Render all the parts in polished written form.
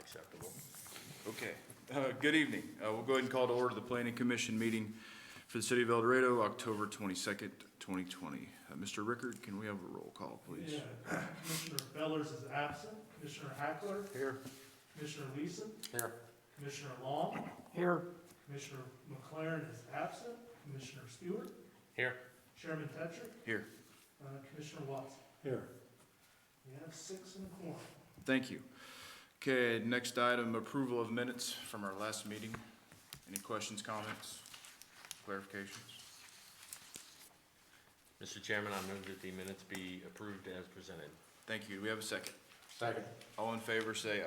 acceptable. Okay, good evening. We'll go ahead and call to order the Planning Commission meeting for the City of El Dorado, October 22nd, 2020. Mr. Rickard, can we have a roll call, please? Yeah. Commissioner Bellers is absent. Commissioner Hackler. Here. Commissioner Leeson. Here. Commissioner Long. Here. Commissioner McLaren is absent. Commissioner Stewart. Here. Chairman Tetrick. Here. Commissioner Watson. Here. We have 6 in the quorum. Thank you. Okay, next item, approval of minutes from our last meeting. Any questions, comments, clarifications? Mr. Chairman, I move that the minutes be approved as presented. Thank you. Do we have a second? Second. All in favor, say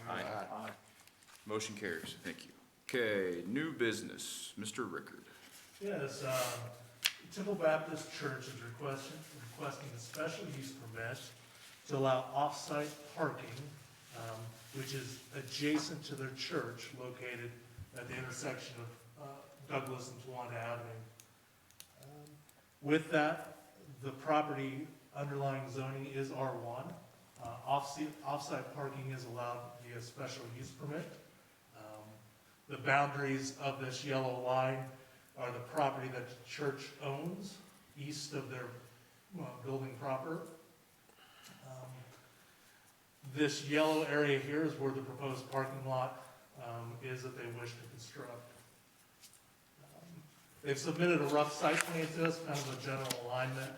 aye. Aye. Motion carries. Thank you. Okay, new business. Mr. Rickard. Yes, Temple Baptist Church is requesting a special use permit to allow off-site parking, which is adjacent to their church located at the intersection of Douglas and Tawanda Avenue. With that, the property underlying zoning is R1. Off-site parking is allowed via special use permit. The boundaries of this yellow line are the property that the church owns east of their building proper. This yellow area here is where the proposed parking lot is that they wish to construct. They've submitted a rough site plan to us, kind of a general alignment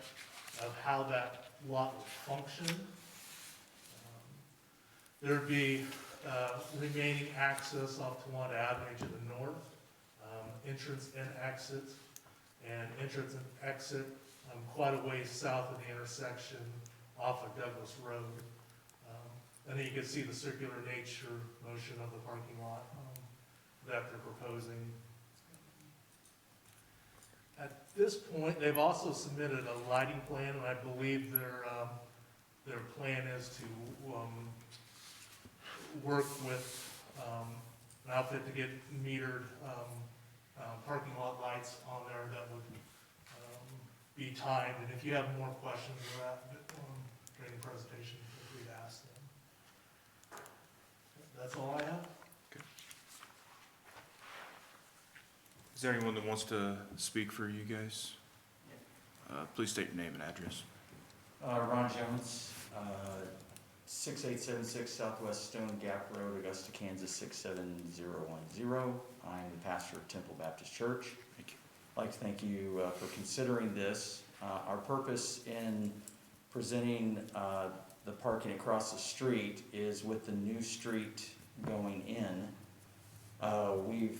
of how that lot would function. There'd be remaining access off Tawanda Avenue to the north, entrance and exit quite a ways south of the intersection off of Douglas Road. And then you can see the circular nature motion of the parking lot that they're proposing. At this point, they've also submitted a lighting plan, and I believe their plan is to work with an outfit to get metered parking lot lights on there that would be timed. And if you have more questions about that during the presentation, feel free to ask them. That's all I have. Okay. Is there anyone that wants to speak for you guys? Please state your name and address. Ron Jones, 6876 Southwest Stone Gap Road, Augusta, Kansas 67010. I'm the pastor of Temple Baptist Church. Thank you. I'd like to thank you for considering this. Our purpose in presenting the parking across the street is with the new street going in. We've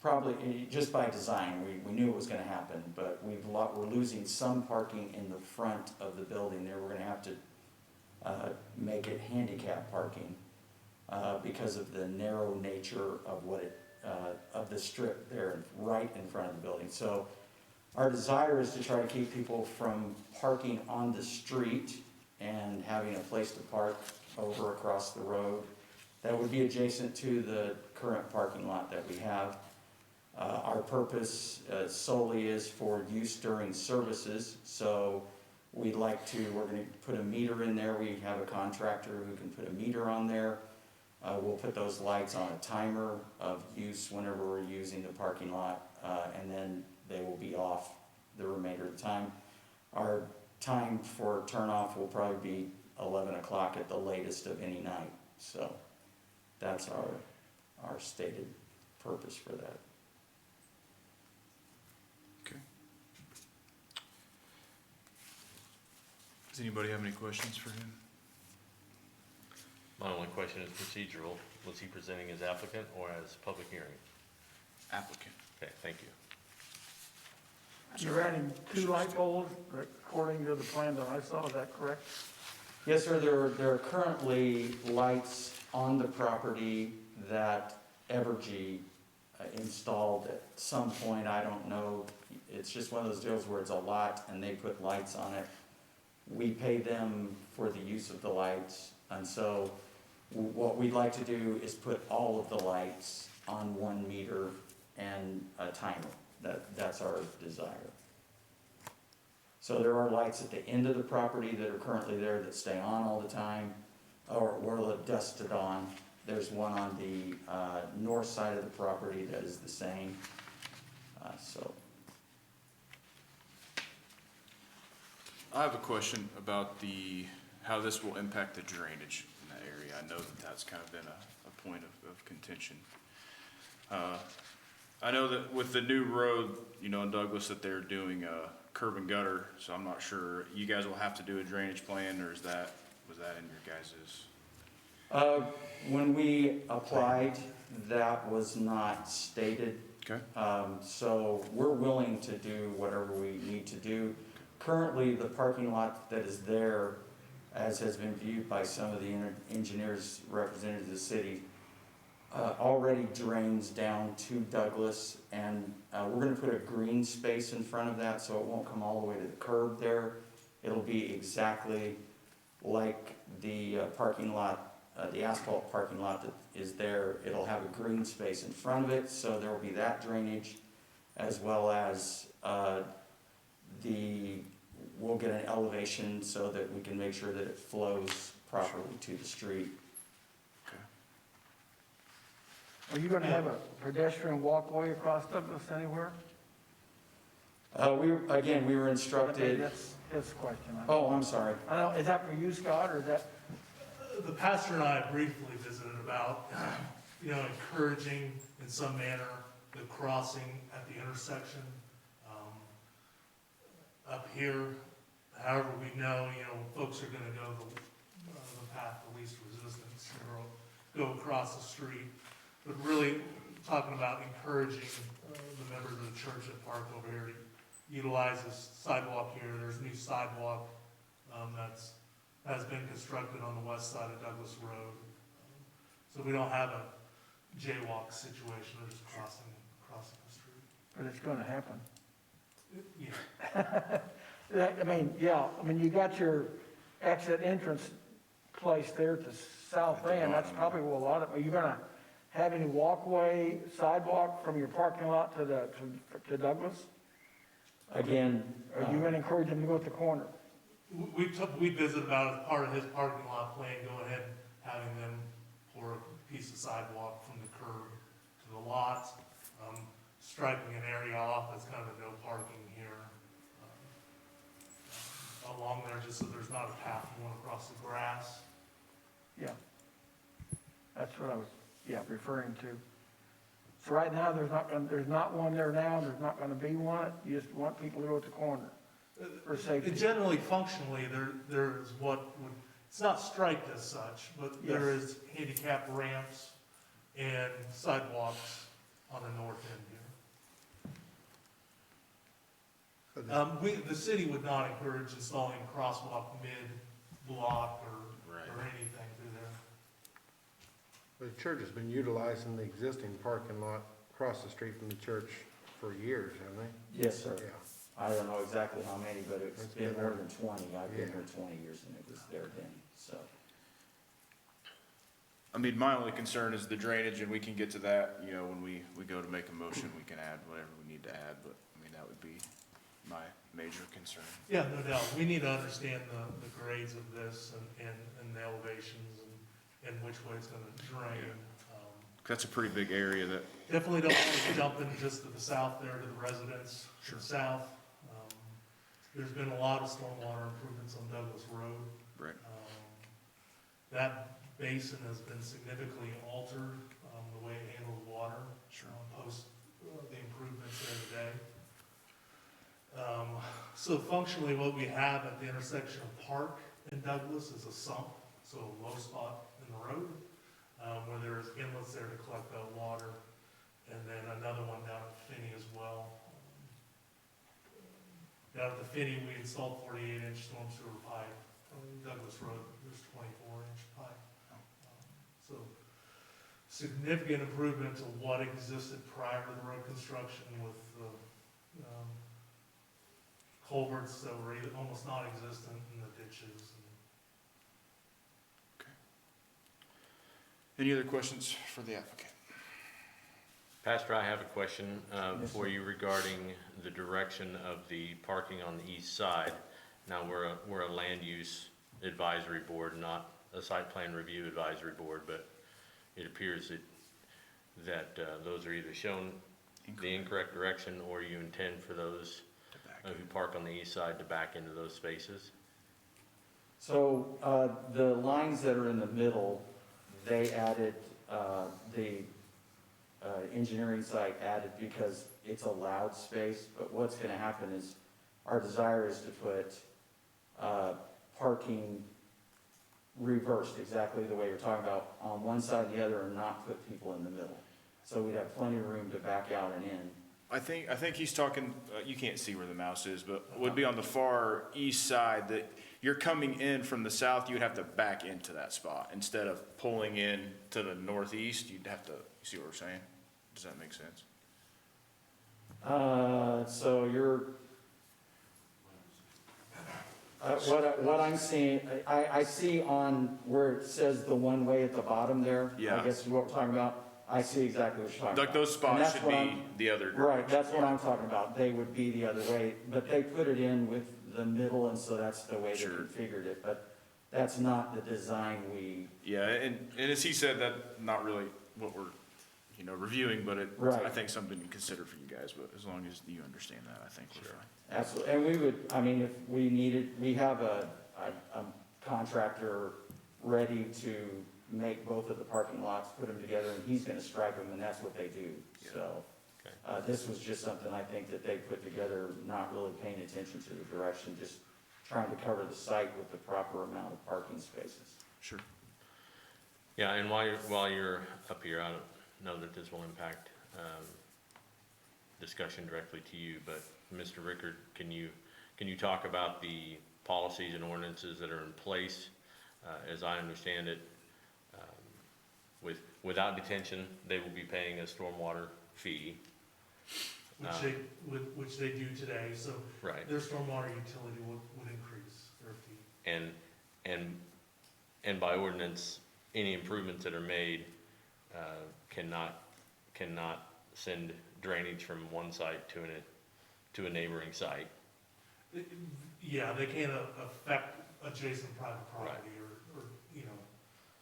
probably, just by design, we knew it was going to happen, but we're losing some parking in the front of the building there. We're going to have to make it handicap parking because of the narrow nature of of the strip there right in front of the building. So our desire is to try to keep people from parking on the street and having a place to park over across the road that would be adjacent to the current parking lot that we have. Our purpose solely is for use during services, so we're going to put a meter in there. We have a contractor who can put a meter on there. We'll put those lights on a timer of use whenever we're using the parking lot, and then they will be off the remainder of the time. Our time for turn off will probably be 11 o'clock at the latest of any night. So that's our stated purpose for that. Okay. Does anybody have any questions for him? My only question is procedural. Was he presenting as applicant or as public hearing? Applicant. Okay, thank you. You're adding 2 light poles according to the plan that I saw, is that correct? Yes, sir. There are currently lights on the property that Evergy installed at some point. I don't know. It's just one of those deals where it's a lot and they put lights on it. We pay them for the use of the lights. And so what we'd like to do is put all of the lights on one meter and a timer. That's our desire. So there are lights at the end of the property that are currently there that stay on all the time. or were dusted on. There's one on the north side of the property that is the same. So, I have a question about how this will impact the drainage in that area. I know that that's kind of been a point of contention. I know that with the new road, you know, in Douglas, that they're doing a curb and gutter, so I'm not sure, you guys will have to do a drainage plan, or was that in your guys's? when we applied, that was not stated. Okay. So we're willing to do whatever we need to do. Currently, the parking lot that is there, as has been viewed by some of the engineers representing the city, already drains down to Douglas, and we're gonna put a green space in front of that, so it won't come all the way to the curb there. It'll be exactly like the parking lot, the asphalt parking lot that is there. It'll have a green space in front of it, so there will be that drainage, as well as we'll get an elevation so that we can make sure that it flows properly to the street. Are you gonna have a pedestrian walkway across Douglas anywhere? We were instructed, That's his question. oh, I'm sorry. I don't, is that for you, Scott, or is that, The pastor and I briefly visited about, encouraging in some manner the crossing at the intersection. Up here, however, we know, folks are gonna go the path of least resistance, or go across the street. But really talking about encouraging the members of the church that park over here to utilize this sidewalk here. There's a new sidewalk has been constructed on the west side of Douglas Road. So we don't have a jaywalk situation, they're just crossing the street. but it's gonna happen? Yeah, you got your exit entrance place there at the south end, that's probably where a lot of, are you gonna have any walkway, sidewalk from your parking lot to Douglas? Again, Are you gonna encourage them to go at the corner? we visited about as part of his parking lot plan, go ahead and having them pour a piece of sidewalk from the curb to the lot, striping an area off that's kind of a no parking here, along there, just so there's not a path going across the grass. Yeah. That's what I was, referring to. So right now, there's not one there now, there's not gonna be one, you just want people to go at the corner for safety. Generally, functionally, there's it's not striped as such, but there Yes. is handicap ramps and sidewalks on the north end here. The city would not encourage installing a crosswalk mid-block or anything through there. The church has been utilizing the existing parking lot across the street from the church for years, haven't they? yes, sir. Yeah. I don't know exactly how many, but it's It's been been more there. than 20. I've been Yeah. here 20 years and it was there then, so. I mean, my only concern is the drainage, and we can get to that, when we go to make a motion, we can add whatever we need to add, but, that would be my major concern. Yeah, no doubt. We need to understand the grades of this and the elevations and which way it's gonna drain. That's a pretty big area that, Definitely don't want to jump in just to the south there to the residents to the south. There's been a lot of stormwater improvements on Douglas Road. right, That basin has been significantly altered, the way it handles water. Sure. Post the improvements there today. So functionally, what we have at the intersection of Park and Douglas is a sump, so a low spot in the road, where there's inlets there to collect that water, and then another one down at Finney as well. Down at the Finney, we installed 48-inch storm sewer pipe. On Douglas Road, there's 24-inch pipe. So significant improvement to what existed prior to the road construction with the culverts that were almost non-existent in the ditches. any other questions for the applicant? Pastor, I have a question Yes, for sir. you regarding the direction of the parking on the east side. Now, we're a land use advisory board, not a site plan review advisory board, but it appears that those are either shown the incorrect direction, or you intend for those who park on the east side to back into those spaces. So, the lines that are in the middle, they added, the engineering site added because it's a loud space, but what's gonna happen is, our desire is to put, parking reversed, exactly the way you're talking about, on one side and the other, and not put people in the middle. So we'd have plenty of room to back out and in. I think he's talking, you can't see where the mouse is, but would be on the far east side, that you're coming in from the south, you'd have to back into that spot. Instead of pulling in to the northeast, you'd have to, you see what we're saying? Does that make sense? So you're, what I'm seeing, I see on where it says the one way at the bottom there. Yeah. I guess is what we're talking about. I see exactly what you're talking about. Like those And spots that's should what be I'm- the other direction. Right, that's what I'm talking about. They would be the other way, but they put it in with the middle, and so that's the way they Sure. configured it. But that's not the design we, Yeah, and as he said, that not really what we're, reviewing, but Right. I think something to consider for you guys, but as long as you understand that, I think we're fine. absolutely. And we would, I mean, if we needed, we have a contractor ready to make both of the parking lots, put them together, and he's gonna stripe them, and that's what they do. So, Okay. this was just something I think that they put together, not really paying attention to the direction, just trying to cover the site with the proper amount of parking spaces. Sure. Yeah, and while you're up here, I don't know that this will impact discussion directly to you, but Mr. Rickard, can you talk about the policies and ordinances that are in place? As I understand it, without detention, they will be paying a stormwater fee. Which they do today, so Right. their stormwater utility would increase their fee. And by ordinance, any improvements that are made cannot send drainage from one site to a neighboring site. Yeah, they can't affect adjacent private property or,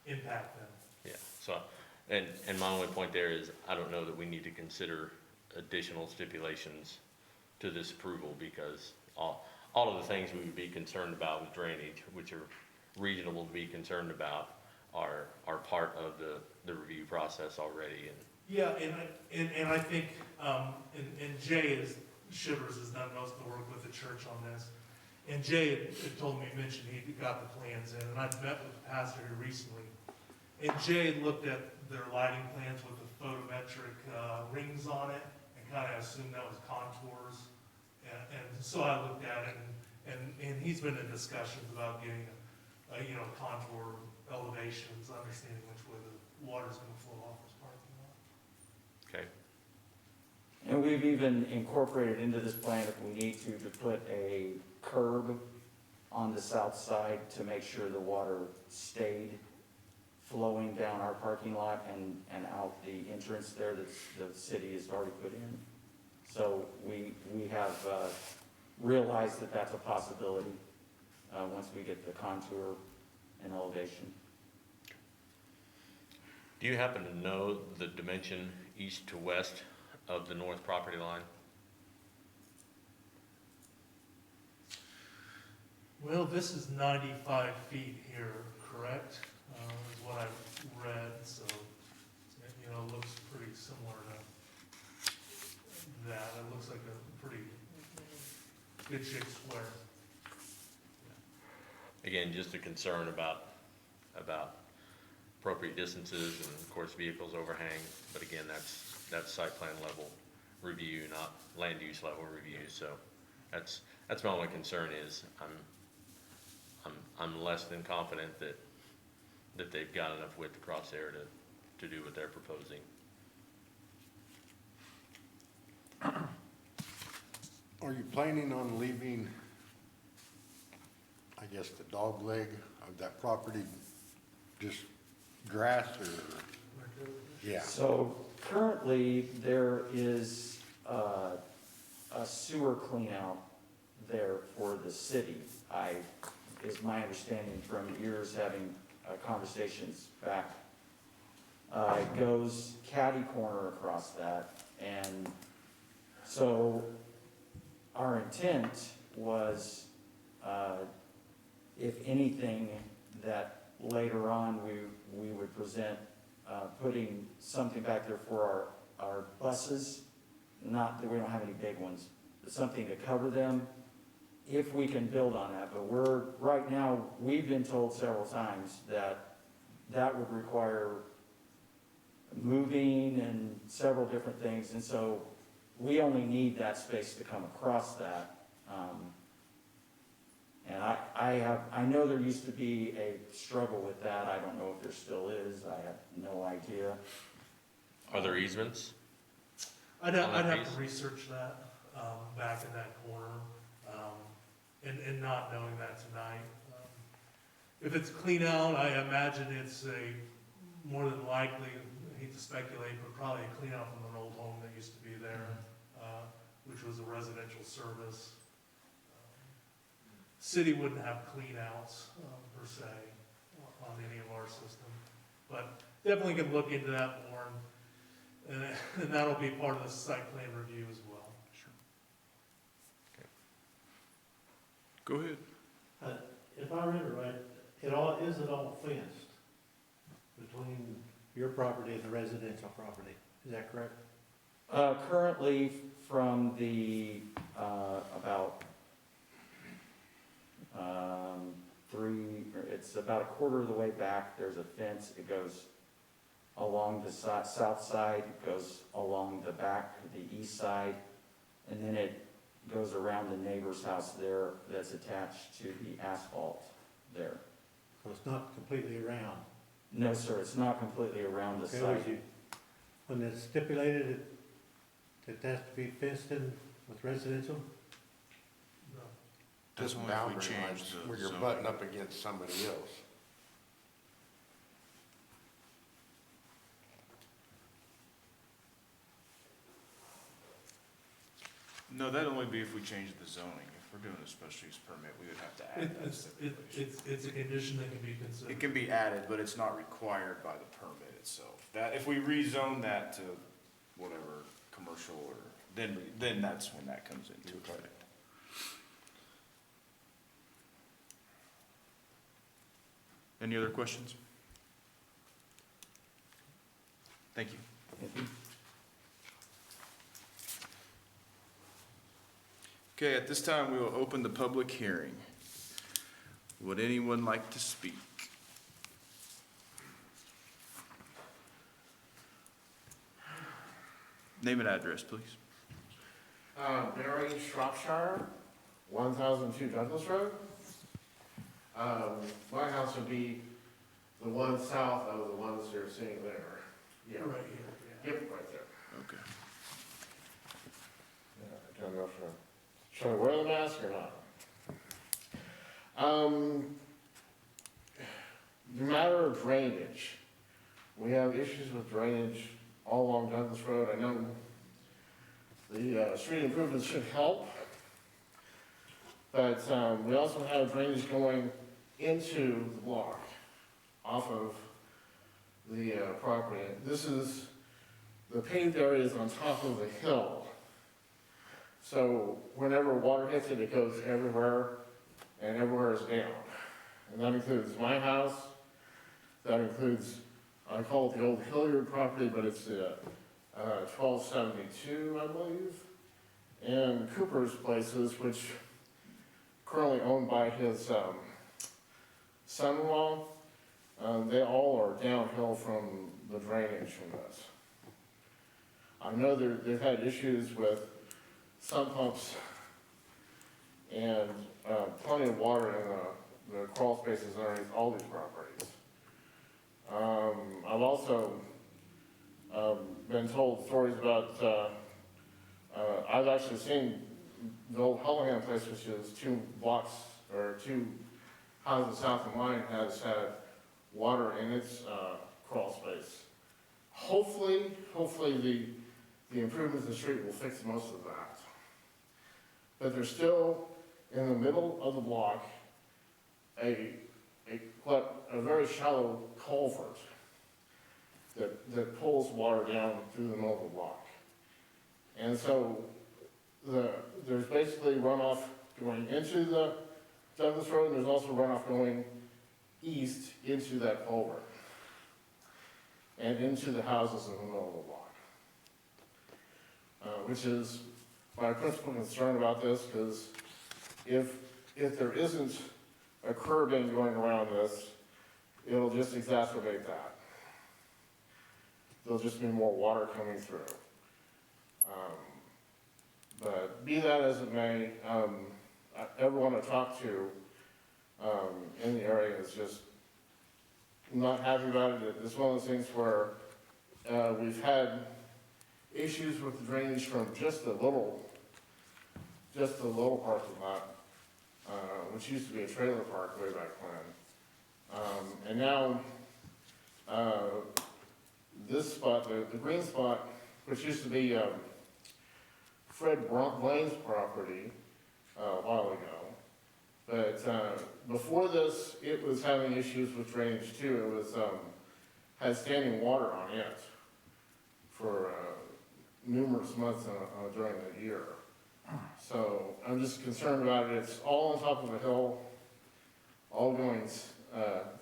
impact them. Yeah, so, and my only point there is, I don't know that we need to consider additional stipulations to this approval, because all of the things we would be concerned about with drainage, which are reasonable to be concerned about, are part of the review process already, and Yeah, and I think, and Jay Shivers has done most of the work with the church on this. And Jay had told me, mentioned he got the plans in, and I've met with the pastor here recently. And Jay had looked at their lighting plans with the photometric rings on it, and kind of assumed that was contours. And so I looked at it, and he's been in discussions about getting contour elevations, understanding which way the water's gonna flow off this parking lot. okay. And we've even incorporated into this plan, if we need to put a curb on the south side to make sure the water stayed flowing down our parking lot and out the entrance there that the city has already put in. So we have realized that that's a possibility once we get the contour and elevation. Do you happen to know the dimension east to west of the north property line? Well, this is 95 feet here, correct? Is what I've read, so, it looks pretty similar to that. It looks like a pretty good shaped square. Again, just a concern about appropriate distances, and of course, vehicles overhang, but again, that's site plan level review, not land use level review, so that's my only concern is, I'm less than confident that they've got enough width across there to do what they're proposing. Are you planning on leaving, I guess, the dog leg of that property just grass or? Yeah. So currently, there is a sewer cleanout there for the city. Is my understanding from years having conversations back. It goes catty corner across that, and so our intent was, if anything, that later on we would present, putting something back there for our buses, not that we don't have any big ones, but something to cover them, if we can build on that. But right now, we've been told several times that that would require moving and several different things, and so we only need that space to come across that. And I know there used to be a struggle with that. I don't know if there still is. I have no idea. Are there easements? I'd On that have piece? to research that, back in that corner, and not knowing that tonight. If it's clean out, I imagine it's more than likely, I hate to speculate, but probably a clean out from an old home that used to be there, which was a residential service. City wouldn't have clean outs, per se, on any of our system, but definitely can look into that more, and that'll be part of the site plan review as well. Go ahead. If I remember right, is it all fenced between your property and the residential property? Is that correct? Currently, from the, about, it's about a quarter of the way back, there's a fence. It goes along the south side, it goes along the back, the east side, and then it goes around the neighbor's house there that's attached to the asphalt there. So it's not completely around? No, sir, it's not completely around the Okay, site. when it's stipulated it has to be fenced in with residential? No. That's Just only if we boundary change lines the where you're zoning. butting up against somebody else. No, that'd only be if we changed the zoning. If we're doing a special use permit, we would have to add that stipulation. It's a condition that can be considered. It can be added, but it's not required by the permit itself. That, if we rezone that to whatever, commercial or, then that's when that comes into effect. Any other questions? Thank you. Okay, at this time, we will open the public hearing. Would anyone like to speak? Name and address, please. Barry Shropshire, 1002 Douglas Road. My house would be the one south of the ones you're seeing there. Yeah. Right here, Yep, right there. Okay. I don't know if should I wear the mask or not? The matter of drainage. We have issues with drainage all along Douglas Road. I know the street improvements should help, but we also have drainage going into the block off of the property. This is, the paved area is on top of the hill. So whenever water hits it, it goes everywhere, and everywhere is down. And that includes my house, that includes, I call it the old Hilliard property, but it's 1272, I believe, and Cooper's places, which currently owned by his son-in-law. They all are downhill from the drainage from this. I know they've had issues with sump pumps and plenty of water in the crawl spaces underneath all these properties. I've also been told stories about, I've actually seen the old Hullahan place, which is 2 blocks or 2 houses south of mine, has had water in its crawl space. Hopefully the improvements in the street will fix most of that. But there's still, in the middle of the block, a a very shallow culvert that pulls water down through the middle of the block. And so there's basically runoff going into the Douglas Road, and there's also runoff going east into that culvert and into the houses in the middle of the block. Which is my principal concern about this, because if there isn't a curbing going around this, it'll just exacerbate that. There'll just be more water coming through. But be that as it may, everyone I talk to in the area is just not happy about it. It's one of those things where we've had issues with the drainage from just the little parking lot, which used to be a trailer park way back when. And now, this spot, the green spot, which used to be Fred Blaine's property a while ago. But before this, it was having issues with drainage too. It was, had standing water on it for numerous months during the year. So I'm just concerned about it. It's all on top of a hill, all going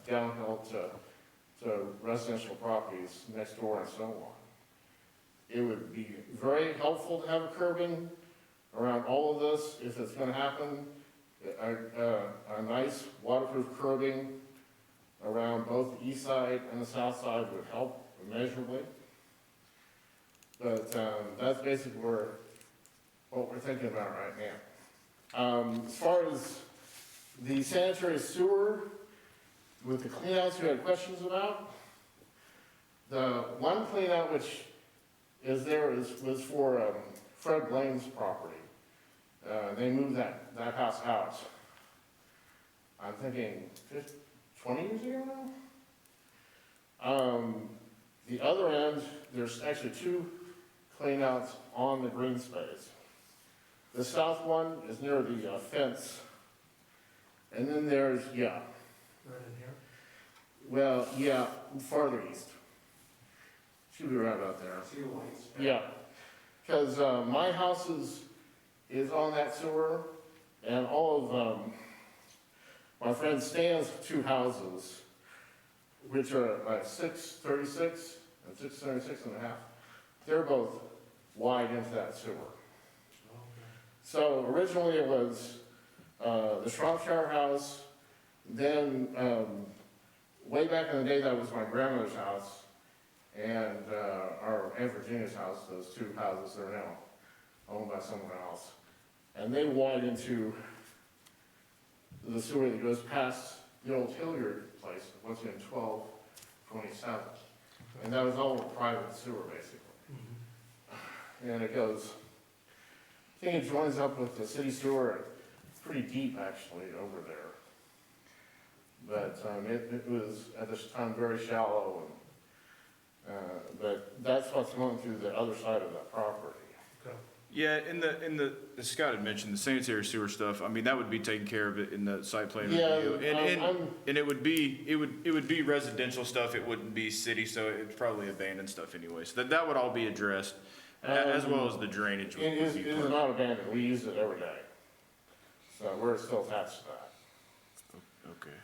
downhill to residential properties next door and so on. It would be very helpful to have a curbing around all of this if it's going to happen. A nice waterproof curbing around both the east side and the south side would help immeasurably. But that's basically what we're thinking about right now. As far as the sanitary sewer, with the cleanouts you had questions about, the one cleanout which is there was for Fred Blaine's property. They moved that house out. I'm thinking 20 years ago now? The other end, there's actually two cleanouts on the green space. The south one is near the fence. And then there's, Right in here? well, yeah, farther east. Should be right about there. Yeah, because my house is on that sewer, and all of my friend Stan's two houses, which are like 636 and 636 and a half, they're both wide into that sewer. So originally it was the Shropshire house, then way back in the day that was my grandmother's house, and our Aunt Virginia's house, those two houses are now owned by someone else. And they wide into the sewer that goes past the old Hilliard place, once again 1227. And that was all a private sewer, basically. And it goes, I think it joins up with the city sewer, pretty deep actually over there. But it was at this time very shallow, but that's what's going through the other side of that property. Okay. Yeah, as Scott had mentioned, the sanitary sewer stuff, I mean, that would be taken care of in the site plan Yeah, review. And it would be residential stuff, it wouldn't be city, so it's probably abandoned stuff anyway. So that would all be addressed, as well as the drainage. It is not abandoned, we use it every day. So we're still attached to that. Okay.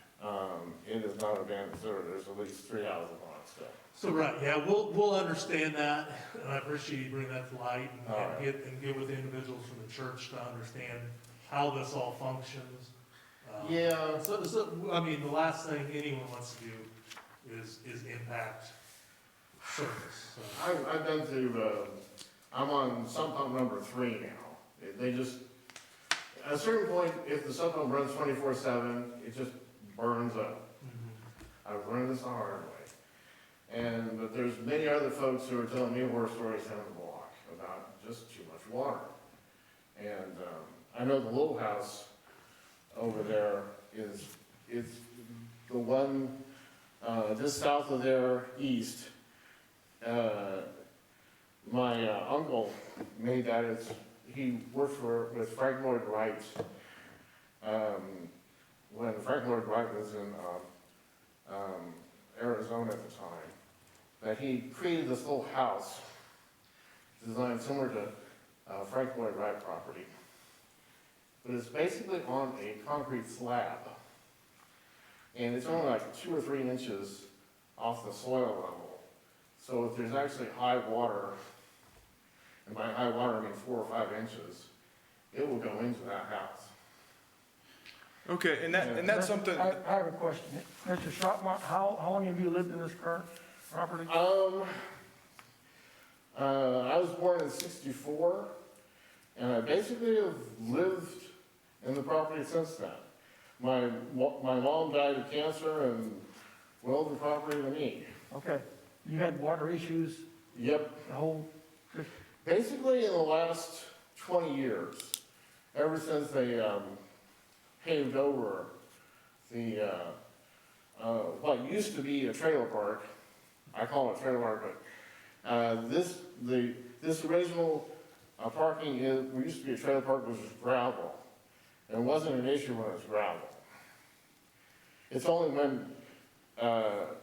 It is not abandoned sewer, there's at least 3 houses on it still. So, right, yeah, we'll understand that, and I appreciate you bringing that to light, All right. and get with the individuals from the church to understand how this all functions. Yeah. So, I mean, the last thing anyone wants to do is impact service, so. I've been through, I'm on sump pump number 3 now. They just, at a certain point, if the sump pump runs 24/7, it just burns up. I've learned this the hard way. But there's many other folks who are telling me horror stories down the block about just too much water. And I know the little house over there is the one just south of there, east. My uncle made that. He worked with Frank Lloyd Wright when Frank Lloyd Wright was in Arizona at the time, that he created this little house designed similar to Frank Lloyd Wright property. But it's basically on a concrete slab. And it's only like 2 or 3 inches off the soil level. So if there's actually high water, and by high water I mean 4 or 5 inches, it will go into that house. Okay, and that's something, I have a question. Mr. Schrottmeyer, how long have you lived in this current property? I was born in '64, and I basically have lived in the property since then. My mom died of cancer and willed the property to me. Okay, you had water issues Yep. the whole, Basically, in the last 20 years, ever since they paved over the what used to be a trailer park, I call it a trailer park, but this original parking used to be a trailer park, was just gravel. It wasn't an issue when it was gravel. It's only when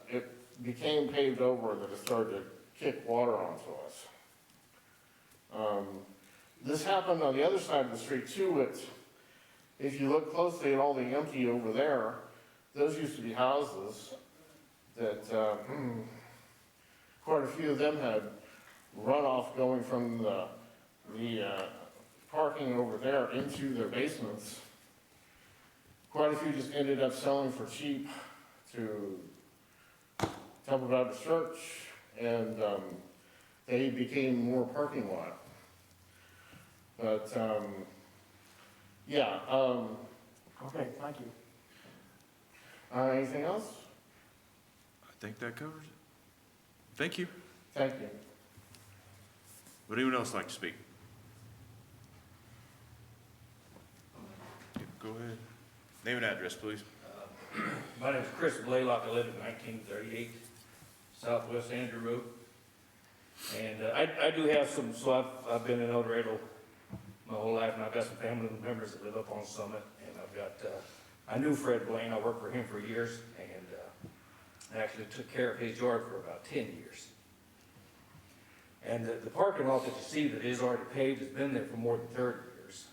it became paved over that it started to kick water onto us. This happened on the other side of the street too. If you look closely at all the empty over there, those used to be houses that quite a few of them had runoff going from the parking over there into their basements. Quite a few just ended up selling for cheap to Temple Baptist Church, and they became more parking lot. But, yeah, okay, thank you. anything else? I think that covers it. Thank you. Thank you. Would anyone else like to speak? Go ahead. Name and address, please. My name is Chris Blaylock. I live at 1938 Southwest Andrew Road. And I do have some, so I've been in El Dorado my whole life, and I've got some family members that live up on Summit. And I've got, I knew Fred Blaine. I worked for him for years, and I actually took care of his yard for about 10 years. And the parking lot that you see that is already paved has been there for more than 30 years.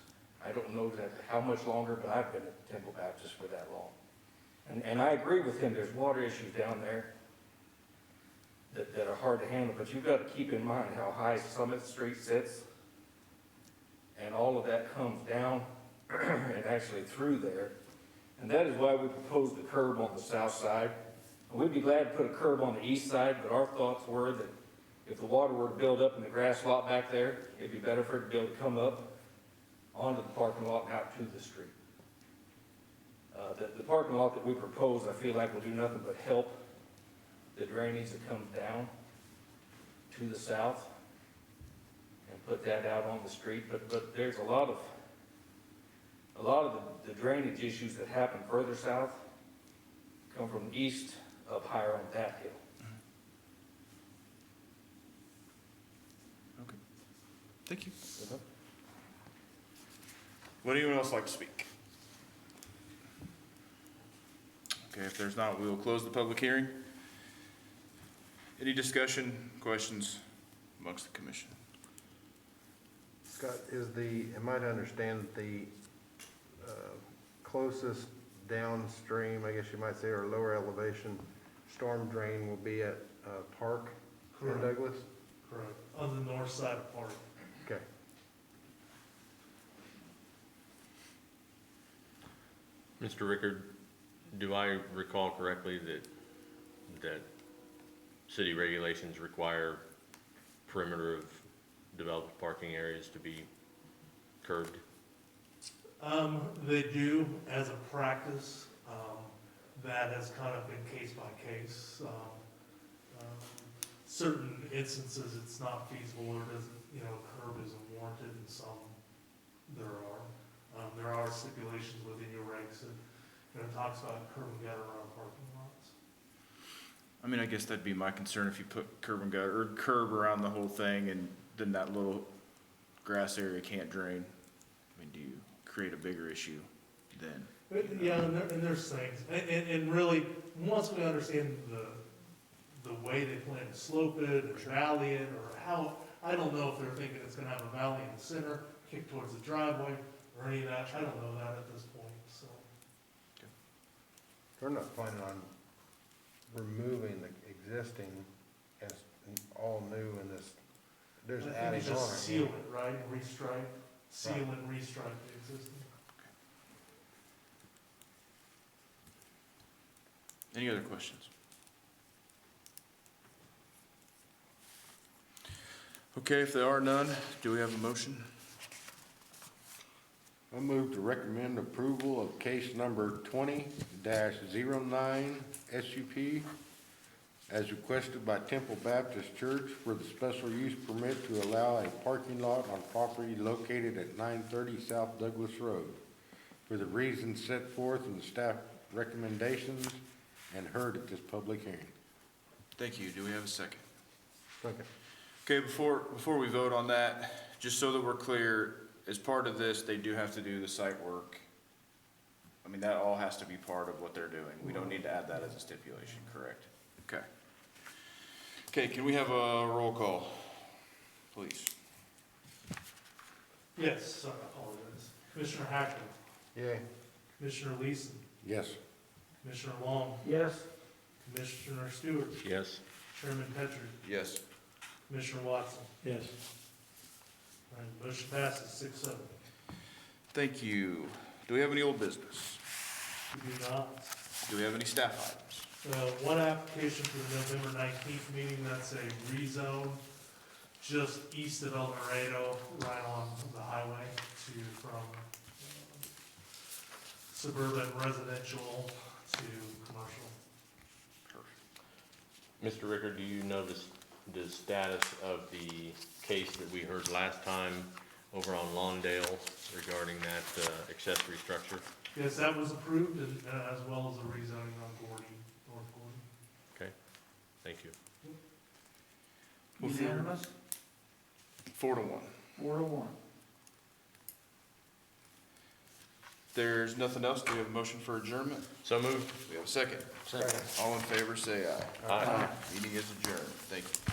I don't know how much longer, but I've been at Temple Baptist for that long. And I agree with him, there's water issues down there that are hard to handle, but you've got to keep in mind how high Summit Street sits. And all of that comes down and actually through there. And that is why we proposed the curb on the south side. And we'd be glad to put a curb on the east side, but our thoughts were that if the water were to build up in the grass lot back there, it'd be better for it to be able to come up onto the parking lot and out to the street. The parking lot that we propose, I feel like will do nothing but help the drainage that comes down to the south and put that out on the street. But there's a lot of the drainage issues that happen further south come from east up higher on that hill. Okay. Thank you. Would anyone else like to speak? Okay, if there's not, we will close the public hearing. Any discussion, questions amongst the commission? Scott, am I to understand that the closest downstream, I guess you might say, or lower elevation storm drain will be at Park in Correct. Douglas? Correct, on the north side of Park. Okay. Mr. Rickard, do I recall correctly that city regulations require perimeter of developed parking areas to be curbed? They do as a practice. That has kind of been case by case. Certain instances it's not feasible or doesn't, curb isn't warranted, and some there are. There are stipulations within your regs that, talks about curb and gutter around parking lots. I mean, I guess that'd be my concern if you put curb and gutter, or curb around the whole thing, and then that little grass area can't drain. I mean, do you create a bigger issue then? Yeah, and there's things, and really, once we understand the way they plan to slope it, or valley it, or how, I don't know if they're thinking it's gonna have a valley in the center, kick towards the driveway, or any of that, I don't know that at this point, so. They're not planning on removing the existing as all new in this, they're just I think adding it's on. just it. seal it, right, and restripe, seal and restripe the existing. Any other questions? Okay, if there are none, do we have a motion? I move to recommend approval of case number 20-09 SUP as requested by Temple Baptist Church for the special use permit to allow a parking lot on property located at 930 South Douglas Road for the reasons set forth in the staff recommendations and heard at this public hearing. Thank you. Do we have a second? Second. Okay, before we vote on that, just so that we're clear, as part of this, they do have to do the site work. I mean, that all has to be part of what they're doing. We don't need to add that as a stipulation, correct? Okay. Okay, can we have a roll call, please? Yes, sorry, I apologize. Commissioner Hackman, Yay. Commissioner Leeson, Yes. Commissioner Long, Yes, Commissioner Stewart, Yes. Chairman Petrie, Yes. Commissioner Watson. Yes. All right, motion passes 6-0. Thank you. Do we have any old business? We do not. Do we have any staff items? One application for the November 19th meeting, that's a rezone just east of El Dorado, right on the highway from suburban residential to commercial. Mr. Ricker, do you know the status of the case that we heard last time over on Lawndale regarding that accessory structure? Yes, that was approved, and as well as a rezoning on Gordy, North Gordy. Okay, thank you. unanimous, 4-1. 4-1. There's nothing else. Do we have a motion for adjournment? So moved. We have a second. Second. All in favor, say aye. Aye. Meeting is adjourned. Thank you.